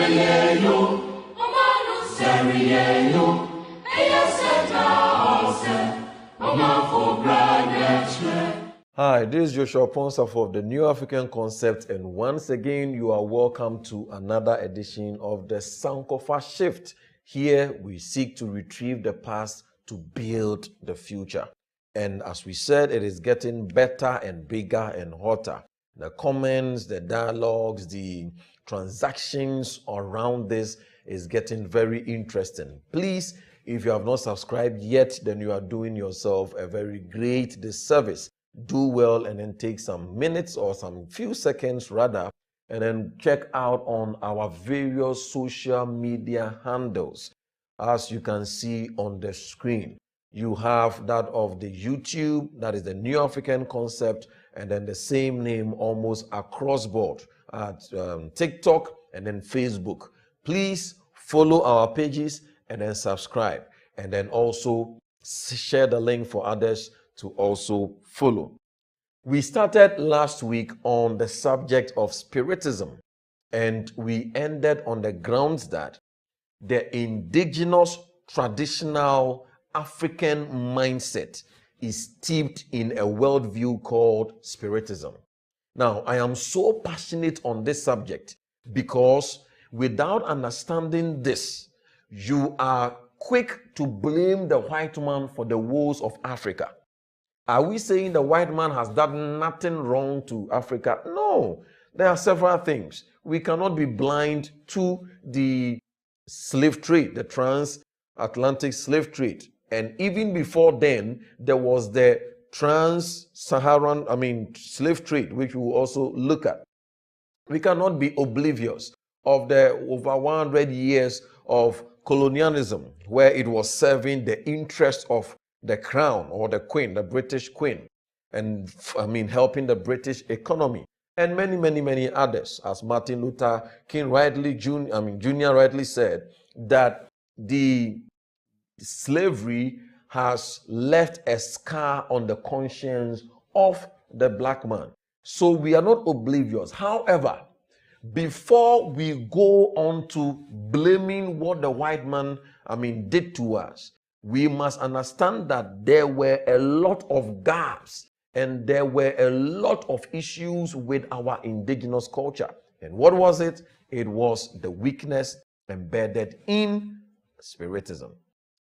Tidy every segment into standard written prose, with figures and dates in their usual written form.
Hi, this is Joshua Ponsah of the New African Concept, and once again you are welcome to another edition of the SANKOFA Shift. Here we seek to retrieve the past to build the future. And as we said, it is getting better and bigger and hotter. The comments, the dialogues, the transactions around this is getting very interesting. Please, if you have not subscribed yet, then you are doing yourself a very great disservice. Do well and then take some minutes or some few seconds rather, and then check out on our various social media handles. As you can see on the screen, you have that of the YouTube, that is the New African Concept, and then the same name almost across board at TikTok and then Facebook. Please follow our pages and then subscribe, and then also share the link for others to also follow. We started last week on the subject of Spiritism, and we ended on the grounds that the indigenous traditional African mindset is steeped in a worldview called Spiritism. Now, I am so passionate on this subject because without understanding this, you are quick to blame the white man for the woes of Africa. Are we saying the white man has done nothing wrong to Africa? No, there are several things. We cannot be blind to the slave trade, the transatlantic slave trade. And even before then, there was the trans-Saharan, slave trade, which we will also look at. We cannot be oblivious of the over 100 years of colonialism, where it was serving the interests of the crown or the queen, the British queen, and helping the British economy, and many, many, many others. As Martin Luther King Jr. rightly said, that the slavery has left a scar on the conscience of the black man. So we are not oblivious. However, before we go on to blaming what the white man did to us, we must understand that there were a lot of gaps and there were a lot of issues with our indigenous culture. And what was it? It was the weakness embedded in Spiritism.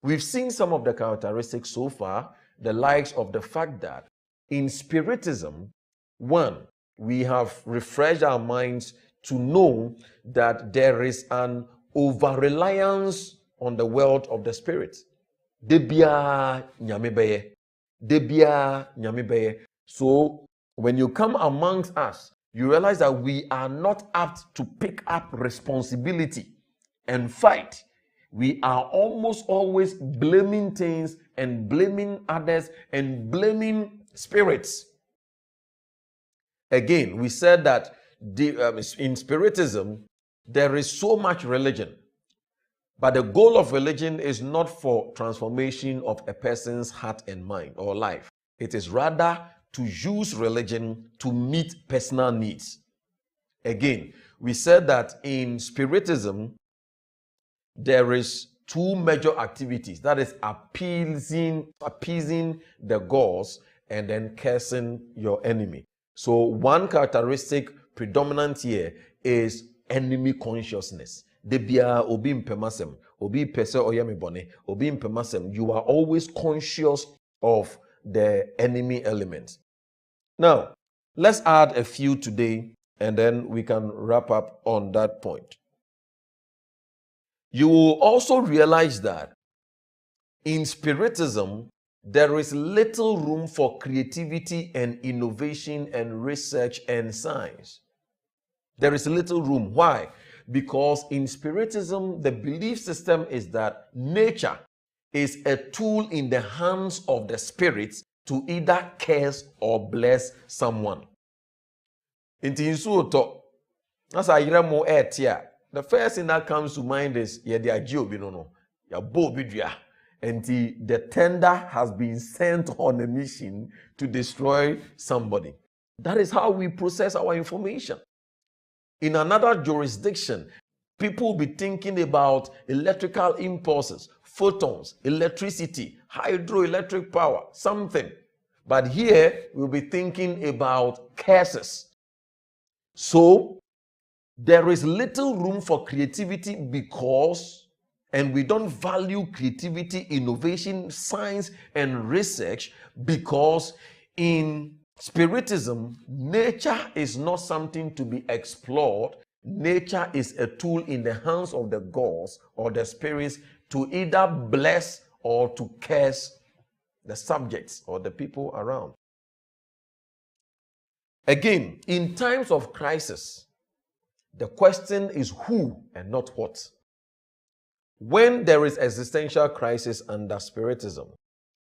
We've seen some of the characteristics so far, the likes of the fact that in Spiritism, one, we have refreshed our minds to know that there is an over-reliance on the world of the spirit. Debia nyame beye. So when you come amongst us, you realize that we are not apt to pick up responsibility and fight. We are almost always blaming things and blaming others and blaming spirits. Again, we said that in Spiritism, there is so much religion. But the goal of religion is not for transformation of a person's heart and mind or life. It is rather to use religion to meet personal needs. Again, we said that in Spiritism, there is two major activities. That is appeasing the gods and then cursing your enemy. So one characteristic predominant here is enemy consciousness. Debia obi mpemasem, obi pese oyemi bone, obi mpemasem. You are always conscious of the enemy element. Now, let's add a few today, and then we can wrap up on that point. You will also realize that in Spiritism, there is little room for creativity and innovation and research and science. There is little room. Why? Because in Spiritism, the belief system is that nature is a tool in the hands of the spirits to either curse or bless someone. The first thing that comes to mind is and the tender has been sent on a mission to destroy somebody. That is how we process our information. In another jurisdiction, People will be thinking about electrical impulses, photons, electricity, hydroelectric power, something. But here we'll be thinking about curses. So there is little room for creativity because, and we don't value creativity, innovation, science, and research because in Spiritism, nature is not something to be explored. Nature is a tool in the hands of the gods or the spirits to either bless or to curse the subjects or the people around. Again, in times of crisis, the question is who and not what. When there is existential crisis under Spiritism,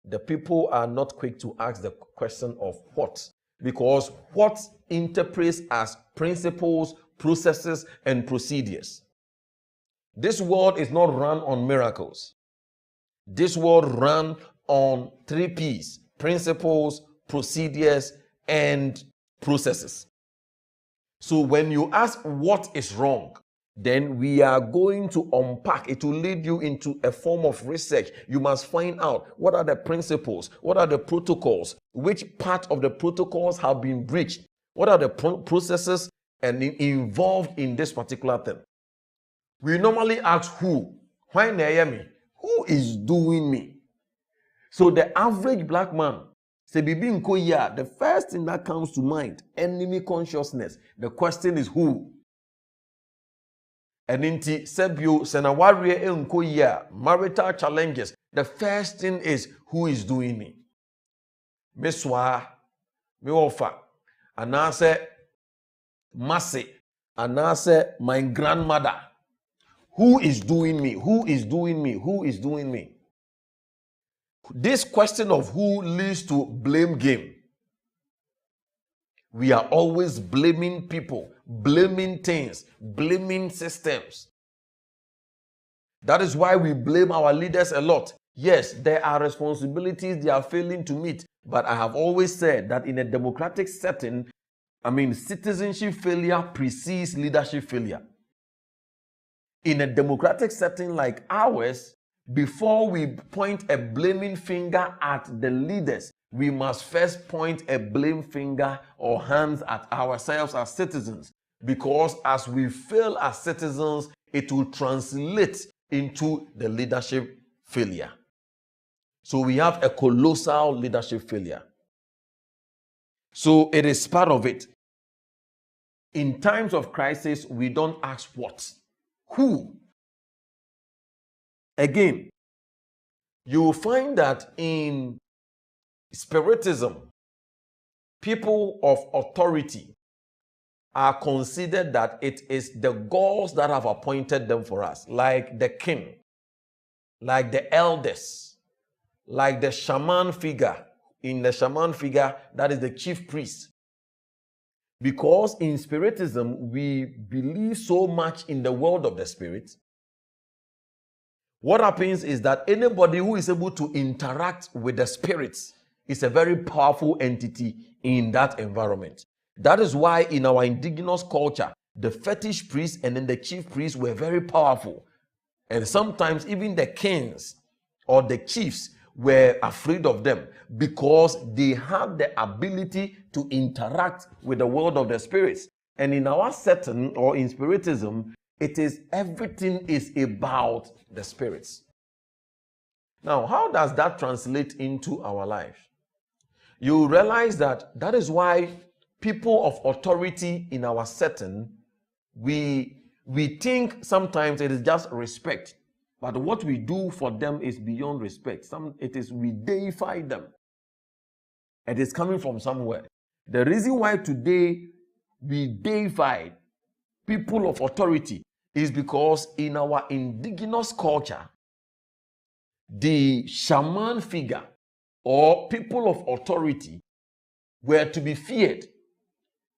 the people are not quick to ask the question of what, because what interprets as principles, processes, and procedures. This world is not run on miracles. This world runs on 3 P's: principles, procedures, and processes. So when you ask what is wrong, then we are going to unpack. It will lead you into a form of research. You must find out what are the principles, what are the protocols, which part of the protocols have been breached, what are the processes and involved in this particular thing. We normally ask who. Why me? Who is doing me? So the average black man, the first thing that comes to mind, enemy consciousness. The question is who? And inti sebio senawari enkoya marital challenges. The first thing is who is doing me. Meswa, me ofa, anase masi, anase my grandmother. Who is doing me? Who is doing me? Who is doing me? This question of who leads to blame game. We are always blaming people, blaming things, blaming systems. That is why we blame our leaders a lot. Yes, there are responsibilities they are failing to meet. But I have always said that in a democratic setting, citizenship failure precedes leadership failure. In a democratic setting like ours, before we point a blaming finger at the leaders, we must first point a blame finger or hands at ourselves as citizens. Because as we fail as citizens, it will translate into the leadership failure. So we have a colossal leadership failure. So it is part of it. In times of crisis, we don't ask what, who. Again, you will find that in Spiritism, people of authority are considered that it is the gods that have appointed them for us, like the king, like the elders, like the shaman figure. In the shaman figure, that is the chief priest. Because in Spiritism, we believe so much in the world of the spirit. What happens is that anybody who is able to interact with the spirits is a very powerful entity in that environment. That is why in our indigenous culture, the fetish priests and then the chief priests were very powerful. And sometimes even the kings or the chiefs were afraid of them because they had the ability to interact with the world of the spirits. And in our setting or in Spiritism, it is everything is about the spirits. Now, how does that translate into our life? You realize that is why people of authority in our setting, we think sometimes it is just respect. But what we do for them is beyond respect. We deify them. It is coming from somewhere. The reason why today we deify people of authority is because in our indigenous culture, the shaman figure or people of authority were to be feared.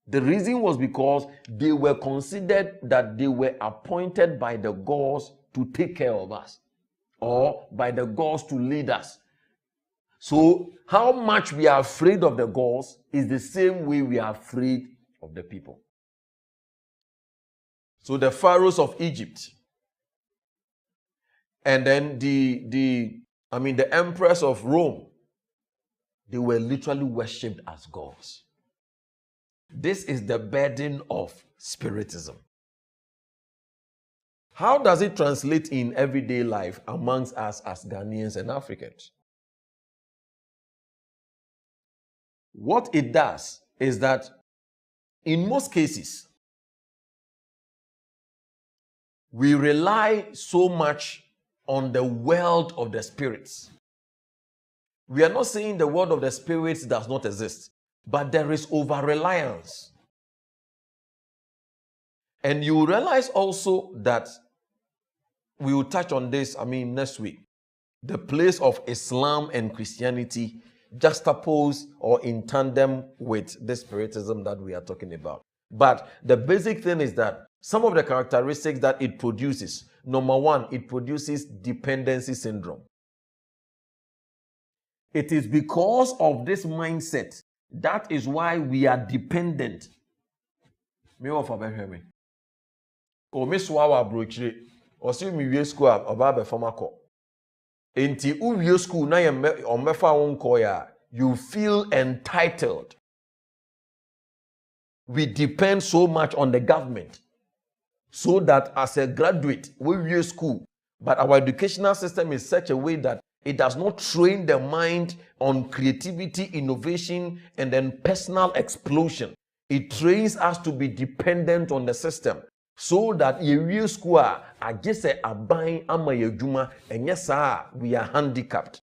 The reason was because they were considered that they were appointed by the gods to take care of us or by the gods to lead us. So how much we are afraid of the gods is the same way we are afraid of the people. So the pharaohs of Egypt, and then the emperors of Rome, they were literally worshipped as gods. This is the burden of spiritism. How does it translate in everyday life amongst us as Ghanaians and Africans? What it does is that in most cases, we rely so much on the world of the spirits. We are not saying the world of the spirits does not exist, but there is over-reliance. And you realize also that we will touch on this, next week. The place of Islam and Christianity juxtaposed or in tandem with the spiritism that we are talking about. But the basic thing is that some of the characteristics that it produces, number one, it produces dependency syndrome. It is because of this mindset that is why we are dependent. Me of me. O me swawa brochire. O si mi wie school oba be forma ko. Enti u wie school na ye omefa won ko ya, you feel entitled. We depend so much on the government so that as a graduate we wie school, but our educational system is such a way that it does not train the mind on creativity, innovation, and then personal explosion. It trains us to be dependent on the system so that you school, I just say, and yes, we are handicapped.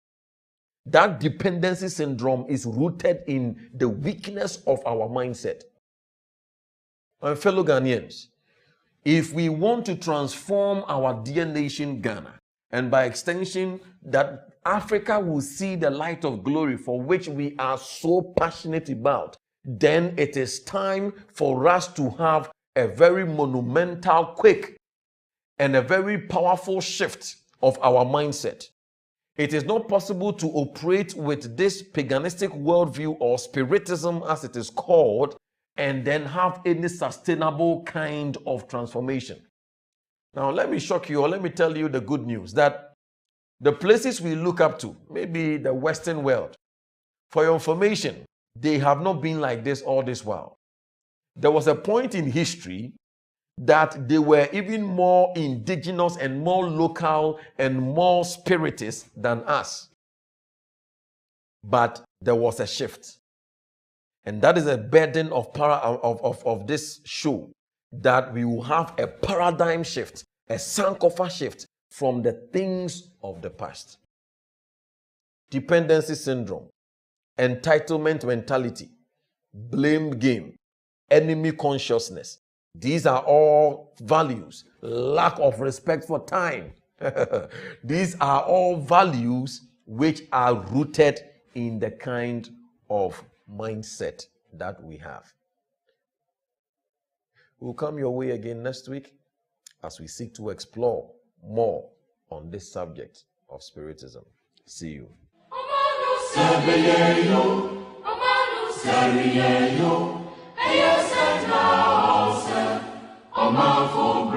That dependency syndrome is rooted in the weakness of our mindset. My fellow Ghanaians, if we want to transform our dear nation Ghana, and by extension, that Africa will see the light of glory for which we are so passionate about, then it is time for us to have a very monumental, quick, and a very powerful shift of our mindset. It is not possible to operate with this paganistic worldview or spiritism, as it is called, and then have any sustainable kind of transformation. Now, let me shock you, or let me tell you the good news, that the places we look up to, maybe the Western world, for your information, they have not been like this all this while. There was a point in history that they were even more indigenous and more local and more spiritist than us. But there was a shift. And that is a burden of this show, that we will have a paradigm shift, a SANKOFA shift from the things of the past. Dependency syndrome, entitlement mentality, blame game, enemy consciousness. These are all values. Lack of respect for time. These are all values which are rooted in the kind of mindset that we have. We'll come your way again next week as we seek to explore more on this subject of spiritism. See you. Omar for